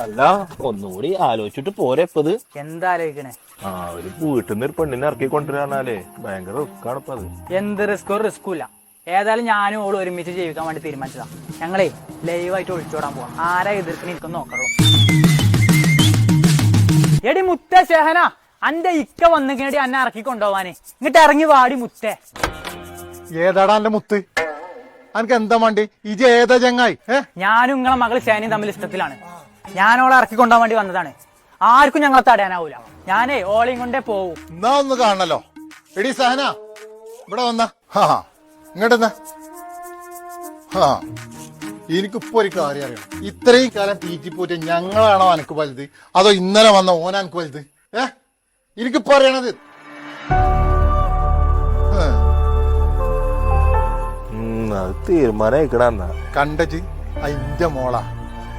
അല്ല ഒന്നുകൂടി ആലോചിച്ചിട്ട് പോരെ ഇപ്പത്. എന്താ ആലോചിക്കണേ? ഒരു വീട്ടിൽ നിന്ന് ഒരു പെണ്ണിനെ ഇറക്കി കൊണ്ടുവരാനാലേ ഭയങ്കര റിസ്ക് ആണ് ഇപ്പൊ അത്. എന്ത് റിസ്കും ഏതായാലും ഞാനും ഓള് ഒരുമിച്ച് ജീവിക്കാൻ വേണ്ടി തീരുമാനിച്ചതാ. ഞങ്ങളേ ലൈവായിട്ട് ഒഴിച്ചോടാൻ പോവാം. ആരാ എതിർക്കണ എനിക്കൊന്ന് നോക്കണോ? എടി മുത്തേ ഷെഹന, അന്റെ ഇക്ക വന്നിക്കണടി അന്നെ ഇറക്കി കൊണ്ടുപോവാന്. ഇങ്ങോട്ട് ഇറങ്ങി വാടി മുത്തേ. ഏതാടാ എന്റെ മുത്ത്? അനക്ക് എന്താ വേണ്ടി? ഇജ് ഏതാ ചങ്ങായി? ഞാനും നിങ്ങളെ മകള് ഷെഹനയും തമ്മിൽ ഇഷ്ടത്തിലാണ്. ഞാനോളെ ഇറക്കി കൊണ്ടുപോകാൻ വേണ്ടി വന്നതാണ്. ആർക്കും ഞങ്ങളെ തടയാനാവൂല. ഞാനേ ഓളയും കൊണ്ടേ പോവും. എന്നാ ഒന്ന് കാണണല്ലോ. എടി സഹന, ഇവിടെ വന്ന ഇങ്ങോട്ടെന്നാ. എനിക്കിപ്പോ ഒരു കാര്യം അറിയണം. ഇത്രയും കാലം തീറ്റിപ്പോറ്റ് ഞങ്ങളാണോ അനക്ക് വലുത്, അതോ ഇന്നലെ വന്ന ഓന അനക്ക് വലുത്? എനിക്കിപ്പോ അറിയണത്. തീരുമാനം കണ്ടച്ച് അതിന്റെ മോളാ.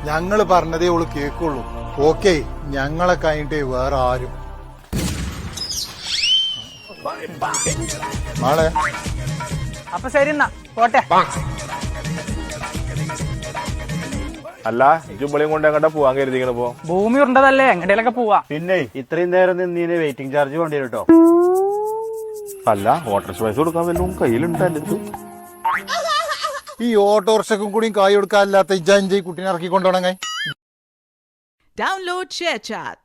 ഞങ്ങള് പറഞ്ഞതേ ഓള് കേക്കുള്ളൂ. ഓക്കെ, ഞങ്ങളെ കഴിഞ്ഞിട്ടേ വേറെ ആരും. നാളെ അപ്പൊ ശരി എന്നാ പോട്ടെ. അല്ല ജുമ്പളിയും കൊണ്ട് എങ്ങോട്ടാ പോവാൻ കരുതിക്കണപ്പോ? ഭൂമി ഉണ്ടതല്ലേ, എങ്ങടേലൊക്കെ പോവാ. പിന്നെ ഇത്രയും നേരം നിന്നീന് വെയിറ്റിംഗ് ചാർജ് വേണ്ടി കേട്ടോ. അല്ല ഓട്ടോറിക്ഷ പൈസ കൊടുക്കാൻ വല്ലതും കയ്യിലുണ്ടല്ലോ. ഈ ഓട്ടോറിക്ഷക്കും കൂടി കായ് കൊടുക്കാനില്ലാത്ത ഇജാഞ്ചി കുട്ടീനെ ഇറക്കി കൊണ്ടുപോകണങ്ങായി. Download ShareChat.